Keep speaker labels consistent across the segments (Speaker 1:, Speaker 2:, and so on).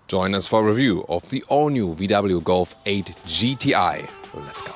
Speaker 1: Join us for a review of the all-new VW Golf 8 GTI. Let's go.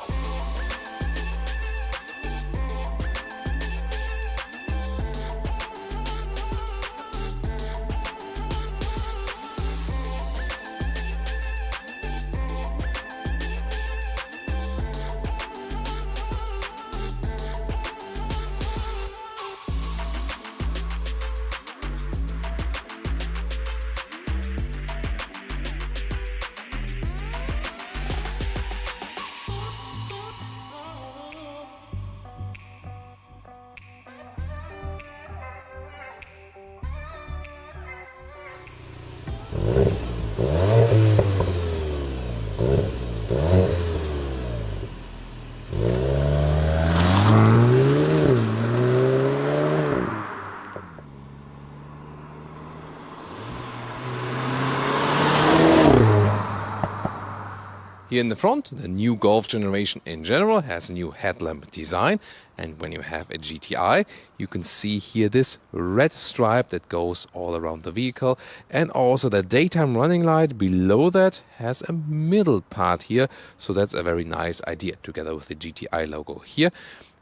Speaker 1: Here in the front, the new Golf generation in general has a new headlamp design, and when you have a GTI, you can see here this red stripe that goes all around the vehicle, and also the daytime running light below that has a middle part here, so that's a very nice idea together with the GTI logo here.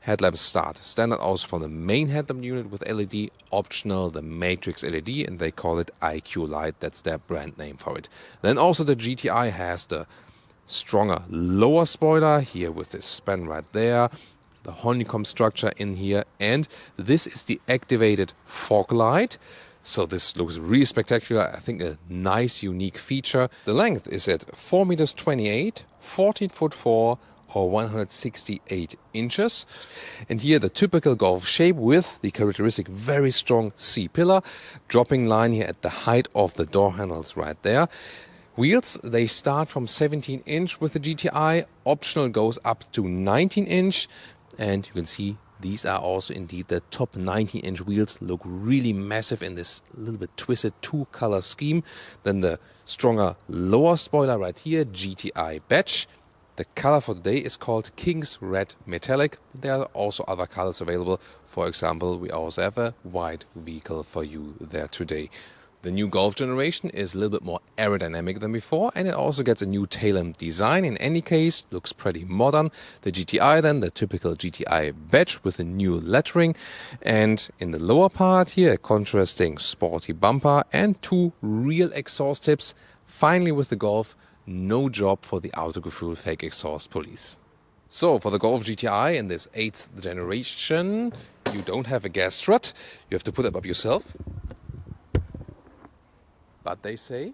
Speaker 1: Headlamps start standard also from the main headlamp unit with LED, optional the Matrix LED, and they call it IQ Light, that's their brand name for it. Then also the GTI has the stronger lower spoiler here with this span right there, the honeycomb structure in here, and this is the activated fog light. So this looks really spectacular. I think a nice unique feature. The length is at 4 meters 28, 14 foot 4 or 168 inches. And here the typical Golf shape with the characteristic very strong C-pillar, dropping line here at the height of the door handles right there. Wheels, they start from 17 inch with the GTI, optional goes up to 19 inch, and you can see these are also indeed the top 19 inch wheels, look really massive in this little bit twisted two color scheme. Then the stronger lower spoiler right here, GTI badge. The color for today is called King's Red Metallic. There are also other colors available. For example, we also have a white vehicle for you there today. The new Golf generation is a little bit more aerodynamic than before, and it also gets a new tail lamp design. In any case, looks pretty modern. The GTI then, the typical GTI badge with a new lettering. And in the lower part here, a contrasting sporty bumper and two real exhaust tips. Finally with the Golf, no job for the autogefühl fake exhaust police. So for the Golf GTI in this 8th generation, you don't have a gas strut. You have to put it up yourself. But they say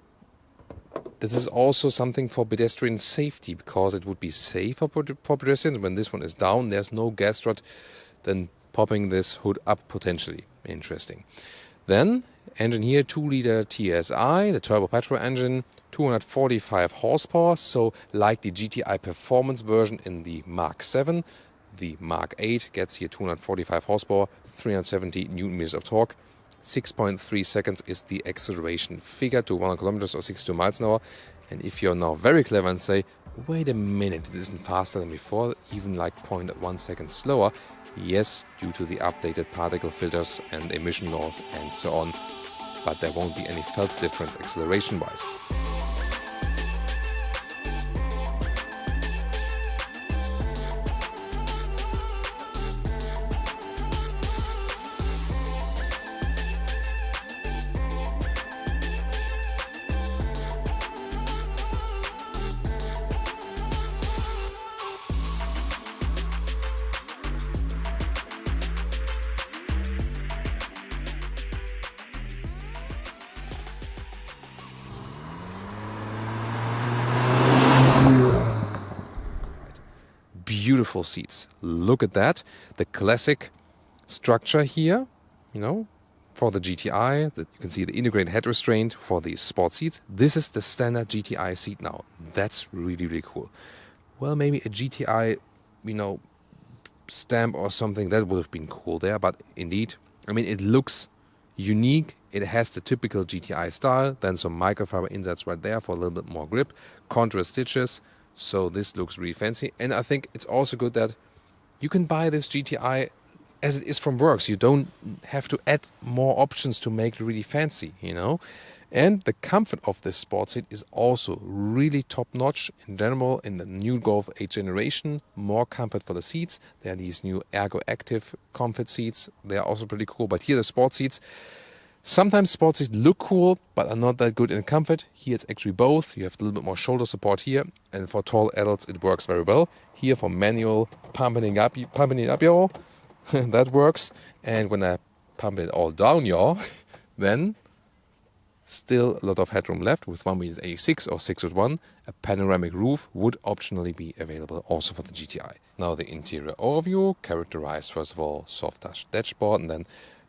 Speaker 1: this is also something for pedestrian safety, because it would be safer for pedestrians when this one is down, there's no gas strut, then popping this hood up potentially. Interesting. Then, engine here, 2-liter TSI, the turbo petrol engine, 245 horsepower, so like the GTI performance version in the Mark 7, the Mark 8 gets here 245 horsepower, 370 newton meters of torque. 6.3 seconds is the acceleration figure to 100 kilometers or 62 miles an hour. And if you're now very clever and say, wait a minute, it isn't faster than before, even like 0.1 seconds slower, yes, due to the updated particle filters and emission laws and so on. But there won't be any felt difference acceleration-wise. Beautiful seats. Look at that. The classic structure here, you know, for the GTI. You can see the integrated head restraint for the sport seats. This is the standard GTI seat now. That's really, really cool. Well, maybe a GTI, you know, stamp or something, that would have been cool there. But indeed, I mean, it looks unique. It has the typical GTI style. Then some microfiber inserts right there for a little bit more grip. Contrast stitches. So this looks really fancy. And I think it's also good that you can buy this GTI as it is from works. You don't have to add more options to make it really fancy, you know. And the comfort of this sports seat is also really top-notch. In general, in the new Golf 8 generation, more comfort for the seats. There are these new Ergo Active comfort seats. They are also pretty cool. But here the sports seats, sometimes sports seats look cool, but are not that good in comfort. Here it's actually both. You have a little bit more shoulder support here. And for tall adults, it works very well. Here for manual pumping it up, y'all, that works. And when I pump it all down, y'all, then still a lot of headroom left. With 1.86 or 6.1, a panoramic roof would optionally be available also for the GTI. Now the interior overview, characterized first of all soft touch dashboard, and then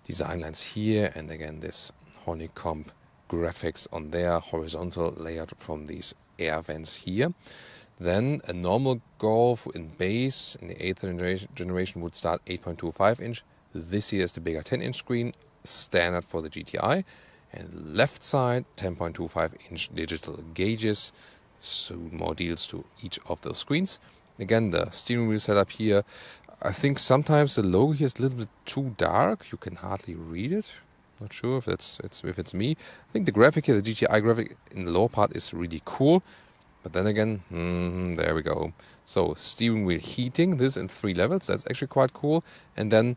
Speaker 1: design lines here, and again this honeycomb graphics on there, horizontal layout from these air vents here. Then a normal Golf in base in the 8th generation would start 8.25 inch. This here is the bigger 10-inch screen, standard for the GTI. And left side, 10.25 inch digital gauges, so more deals to each of those screens. Again, the steering wheel setup here, I think sometimes the logo here is a little bit too dark. You can hardly read it. Not sure if it's me. I think the graphic here, the GTI graphic in the lower part is really cool. But then again, there we go. So steering wheel heating, this in 3 levels. That's actually quite cool. And then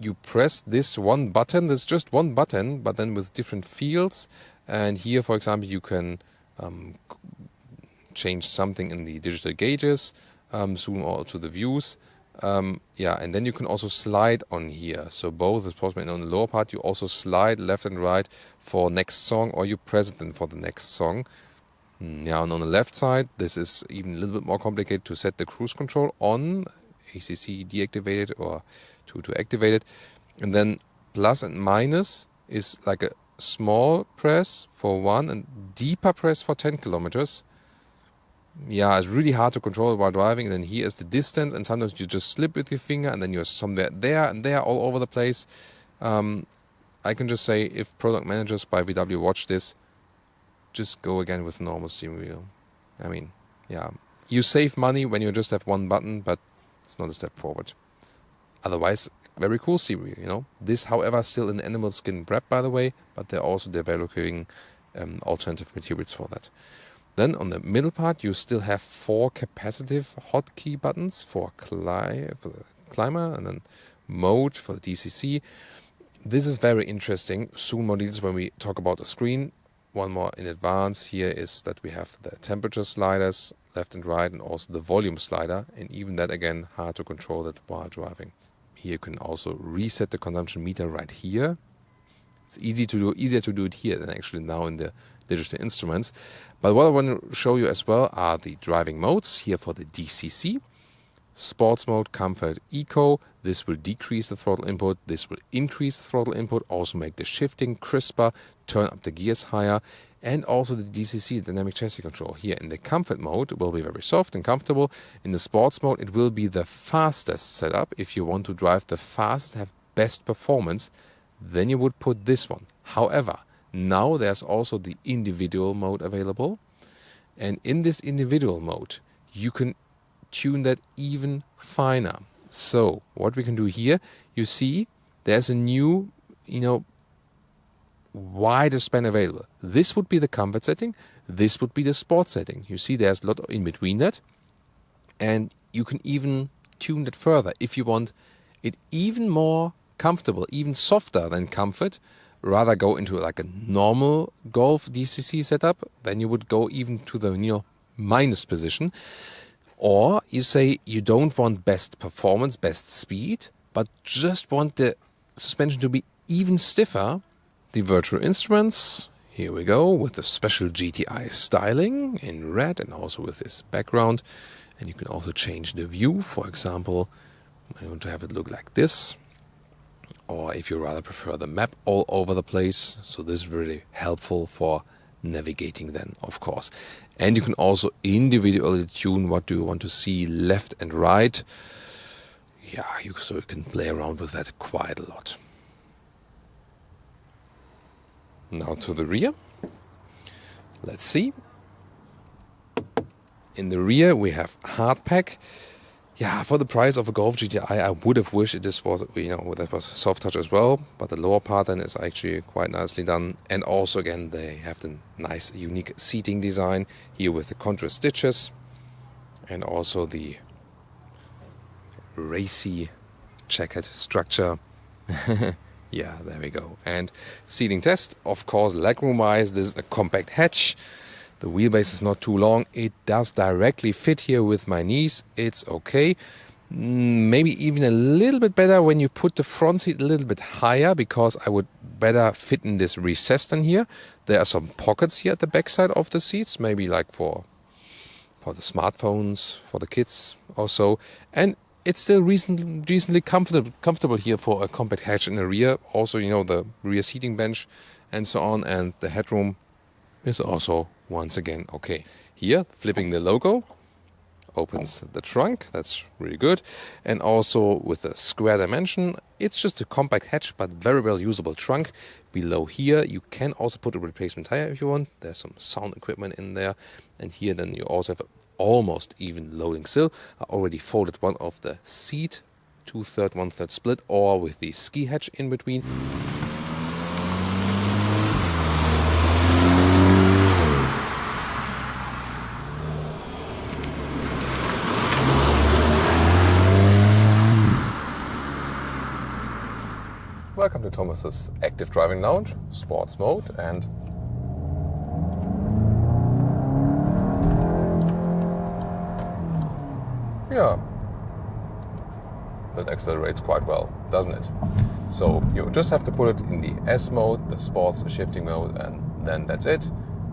Speaker 1: you press this one button. There's just one button, but then with different fields. And here, for example, you can change something in the digital gauges, zoom all to the views. And then you can also slide on here. So both is possible. And on the lower part, you also slide left and right for next song, or you press it then for the next song. And on the left side, this is even a little bit more complicated to set the cruise control on, ACC deactivated or to activate it. And then plus and minus is like a small press for 1 and deeper press for 10 kilometers. It's really hard to control while driving. And then here is the distance, and sometimes you just slip with your finger and then you're somewhere there and there all over the place. I can just say, if product managers by VW watch this, just go again with normal steering wheel. I mean, you save money when you just have one button, but it's not a step forward. Otherwise, very cool steering wheel, This, however, still in animal skin wrap, by the way, but they're also developing alternative materials for that. Then on the middle part, you still have 4 capacitive hotkey buttons for the climber, and then mode for the DCC. This is very interesting. Soon more details when we talk about the screen. One more in advance here is that we have the temperature sliders left and right, and also the volume slider, and even that again hard to control that while driving. Here you can also reset the consumption meter right here. It's easier to do it here than actually now in the digital instruments. But what I want to show you as well are the driving modes here for the DCC. Sports mode, comfort, eco. This will decrease the throttle input. This will increase the throttle input. Also make the shifting crisper, turn up the gears higher. And also the DCC, dynamic chassis control. Here in the comfort mode, it will be very soft and comfortable. In the sports mode, it will be the fastest setup. If you want to drive the fastest, have best performance, then you would put this one. However, now there's also the individual mode available. And in this individual mode, you can tune that even finer. So what we can do here, you see there's a new, wider span available. This would be the comfort setting. This would be the sport setting. You see there's a lot in between that. And you can even tune that further if you want it even more comfortable, even softer than comfort. Rather go into like a normal Golf DCC setup, then you would go even to the minus position. Or you say you don't want best performance, best speed, but just want the suspension to be even stiffer. The virtual instruments, here we go, with the special GTI styling in red and also with this background. And you can also change the view. For example, I want to have it look like this. Or if you rather prefer the map all over the place. So this is really helpful for navigating then, of course. And you can also individually tune what do you want to see left and right. So you can play around with that quite a lot. Now to the rear. Let's see. In the rear we have hardpack. Yeah, for the price of a Golf GTI, I would have wished this was, that was soft touch as well. But the lower part then is actually quite nicely done. And also, again, they have the nice, unique seating design here with the contrast stitches, and also the racy checkered structure. Yeah, there we go. And seating test, of course, legroom-wise, this is a compact hatch. The wheelbase is not too long. It does directly fit here with my knees. It's okay. Maybe even a little bit better when you put the front seat a little bit higher, because I would better fit in this recess than here. There are some pockets here at the back side of the seats, maybe like for the smartphones, for the kids or so. And it's still reasonably comfortable here for a compact hatch in the rear. Also, the rear seating bench and so on. And the headroom is also, once again, okay. Here, flipping the logo, opens the trunk. That's really good. And also with a square dimension, it's just a compact hatch, but very well usable trunk. Below here, you can also put a replacement tire if you want. There's some sound equipment in there. And here then you also have almost even loading sill. I already folded one of the seat, 2/3, 1/3 split, or with the ski hatch in between. Welcome to Thomas's Active Driving Lounge, Sports Mode, and yeah, that accelerates quite well, doesn't it? So you just have to put it in the S mode, the sports shifting mode, and then that's it.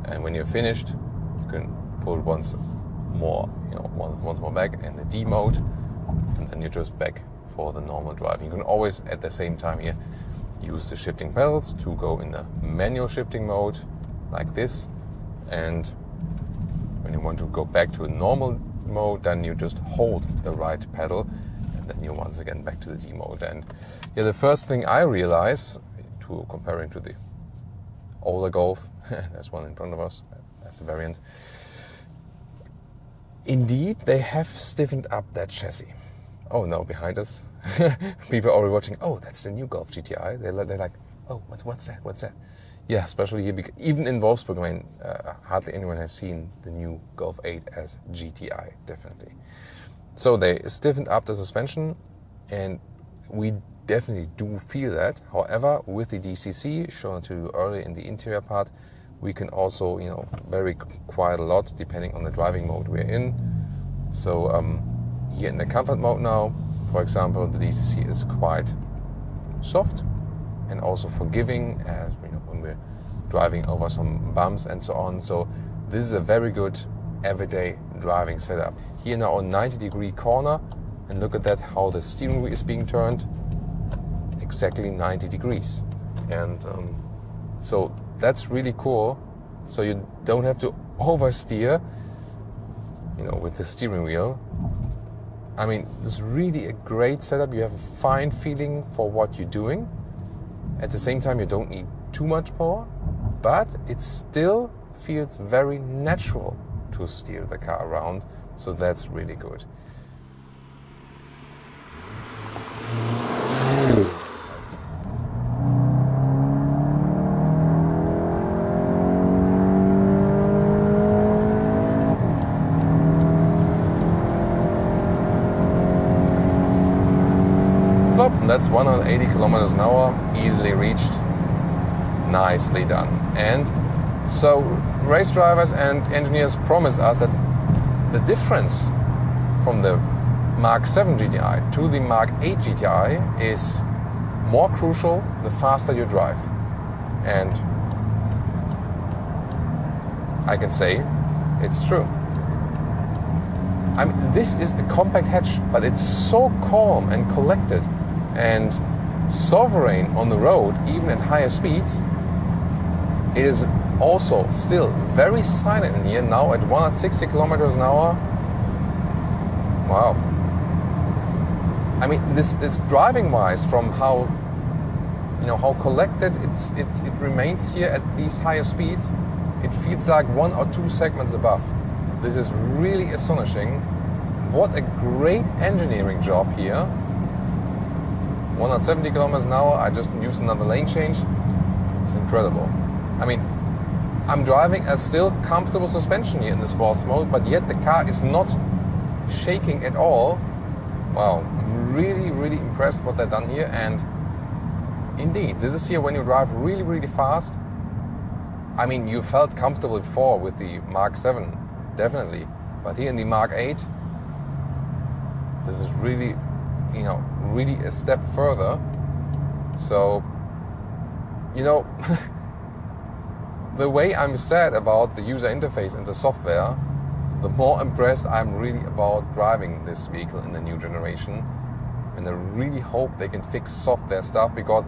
Speaker 1: And when you're finished, you can pull it once more back in the D mode, and then you're just back for the normal driving. You can always, at the same time here, use the shifting pedals to go in the manual shifting mode, like this. And when you want to go back to a normal mode, then you just hold the right pedal, and then you're once again back to the D mode. And yeah, the first thing I realize, comparing to the older Golf, there's one in front of us, that's a variant. Indeed, they have stiffened up that chassis. Oh no, behind us, people are already watching. Oh, that's the new Golf GTI. They're like, oh, what's that? What's that? Yeah, especially here, because even in Wolfsburg, I mean, hardly anyone has seen the new Golf 8 as GTI, definitely. So they stiffened up the suspension, and we definitely do feel that. However, with the DCC, shown to you earlier in the interior part, we can also, vary quite a lot depending on the driving mode we're in. So here in the comfort mode now, for example, the DCC is quite soft and also forgiving, as when we're driving over some bumps and so on. So this is a very good everyday driving setup. Here now on 90-degree corner, and look at that, how the steering wheel is being turned exactly 90 degrees. And so that's really cool. So you don't have to oversteer, with the steering wheel. I mean, this is really a great setup. You have a fine feeling for what you're doing. At the same time, you don't need too much power, but it still feels very natural to steer the car around. So that's really good. That's 180 kilometers an hour, easily reached, nicely done. And so race drivers and engineers promise us that the difference from the Mark 7 GTI to the Mark 8 GTI is more crucial the faster you drive. And I can say it's true. I mean, this is a compact hatch, but it's so calm and collected and sovereign on the road, even at higher speeds. It is also still very silent in here, now at 160 kilometers an hour. Wow. I mean, this driving wise, from how how collected it remains here at these higher speeds, it feels like 1 or 2 segments above. This is really astonishing what a great engineering job here. 170 kilometers an hour, I just used another lane change. It's incredible. I mean, I'm driving a still comfortable suspension here in the sports mode, but yet the car is not shaking at all. Wow, I'm really, really impressed what they've done here. And indeed, this is here when you drive really, really fast. I mean, you felt comfortable before with the Mark 7, definitely. But here in the Mark 8, this is really, really a step further. So, the way I'm sad about the user interface and the software, the more impressed I'm really about driving this vehicle in the new generation. And I really hope they can fix software stuff, because,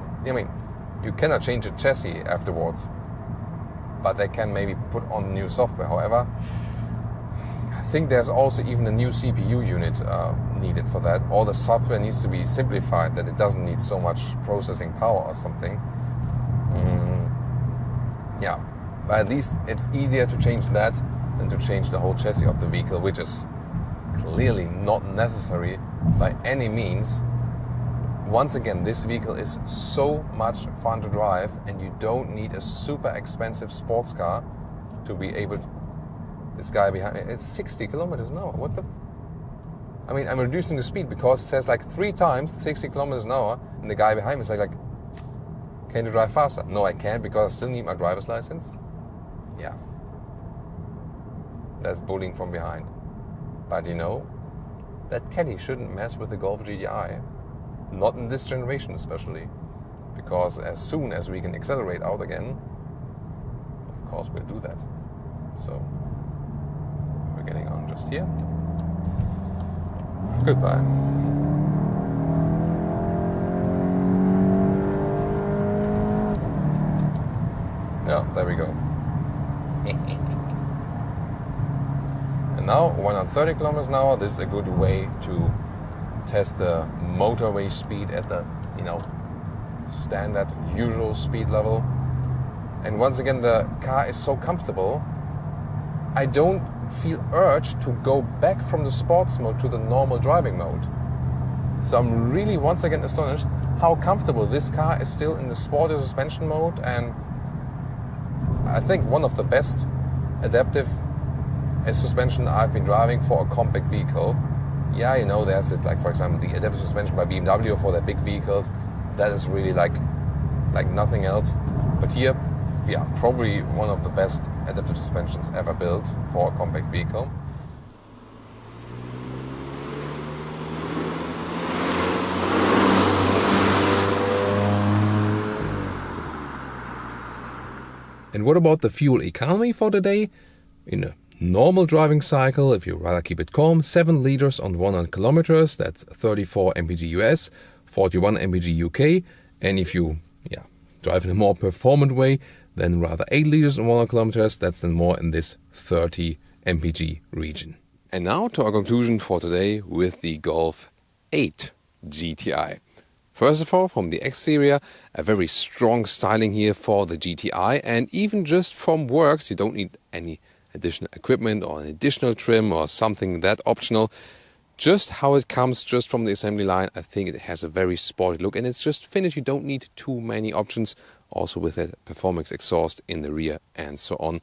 Speaker 1: you cannot change the chassis afterwards, but they can maybe put on new software. However, I think there's also even a new CPU unit needed for that. All the software needs to be simplified, that it doesn't need so much processing power or something. Yeah, but at least it's easier to change that than to change the whole chassis of the vehicle, which is clearly not necessary by any means. Once again, this vehicle is so much fun to drive, and you don't need a super expensive sports car to be able to... This guy behind me, it's 60 kilometers an hour. What the... I'm reducing the speed because it says like 3 times 60 kilometers an hour, and the guy behind me is like, can you drive faster? No, I can't, because I still need my driver's license. Yeah. That's bullying from behind. But that caddy shouldn't mess with the Golf GTI. Not in this generation especially. Because as soon as we can accelerate out again, of course we'll do that. So, we're getting on just here. Goodbye. Yeah, there we go. And now, 130 kilometers an hour, this is a good way to test the motorway speed at the, standard, usual speed level. And once again, the car is so comfortable, I don't feel urged to go back from the sports mode to the normal driving mode. So I'm really once again astonished how comfortable this car is still in the sporty suspension mode, and I think one of the best adaptive suspension I've been driving for a compact vehicle. Yeah, there's this, like, for example, the adaptive suspension by BMW for their big vehicles. That is really like nothing else. But here, yeah, probably one of the best adaptive suspensions ever built for a compact vehicle.
Speaker 2: And what about the fuel economy for today? In a normal driving cycle, if you rather keep it calm, 7 liters on 100 kilometers, that's 34 mpg US, 41 mpg UK. And if you drive in a more performant way, then rather 8 liters on 100 kilometers, that's then more in this 30 mpg region.
Speaker 1: And now to our conclusion for today with the Golf 8 GTI. First of all, from the exterior, a very strong styling here for the GTI, and even just from works, you don't need any additional equipment or an additional trim or something that optional. Just how it comes just from the assembly line, I think it has a very sporty look, and it's just finished. You don't need too many options, also with a performance exhaust in the rear and so on.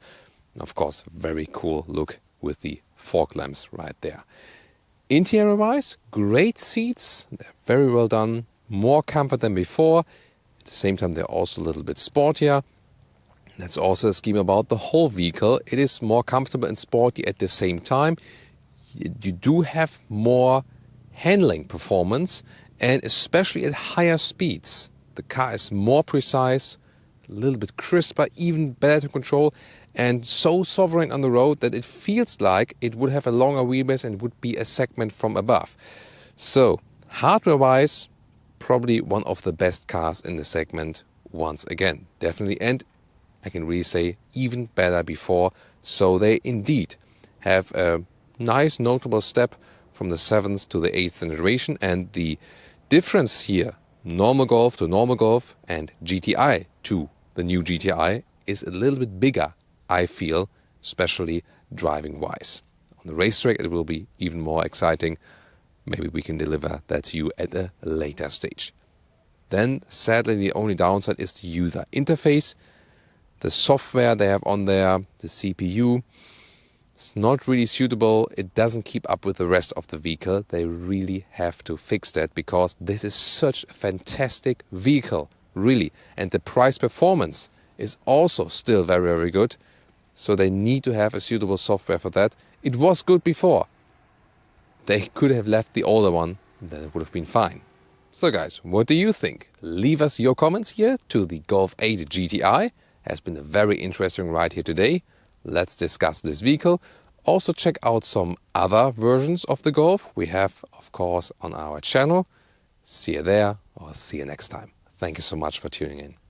Speaker 1: And of course, very cool look with the fog lamps right there. Interior-wise, great seats, they're very well done. More comfort than before. At the same time, they're also a little bit sportier. That's also a scheme about the whole vehicle. It is more comfortable and sporty at the same time. You do have more handling performance, and especially at higher speeds. The car is more precise, a little bit crisper, even better to control, and so sovereign on the road that it feels like it would have a longer wheelbase and would be a segment from above. So, hardware-wise, probably one of the best cars in the segment once again, definitely. And I can really say even better before. So they indeed have a nice notable step from the 7th to the 8th generation. And the difference here, normal Golf to normal Golf and GTI to the new GTI, is a little bit bigger, I feel, especially driving-wise. on the racetrack, it will be even more exciting. Maybe we can deliver that to you at a later stage. Then, sadly, the only downside is the user interface. The software they have on there, the CPU, it's not really suitable. It doesn't keep up with the rest of the vehicle. They really have to fix that because this is such a fantastic vehicle, really. And the price performance is also still very, very good. So they need to have a suitable software for that. It was good before. They could have left the older one, then it would have been fine. So guys, what do you think? Leave us your comments here to the Golf 8 GTI. Has been a very interesting ride here today. Let's discuss this vehicle. Also check out some other versions of the Golf we have, of course, on our channel. See you there or see you next time. Thank you so much for tuning in.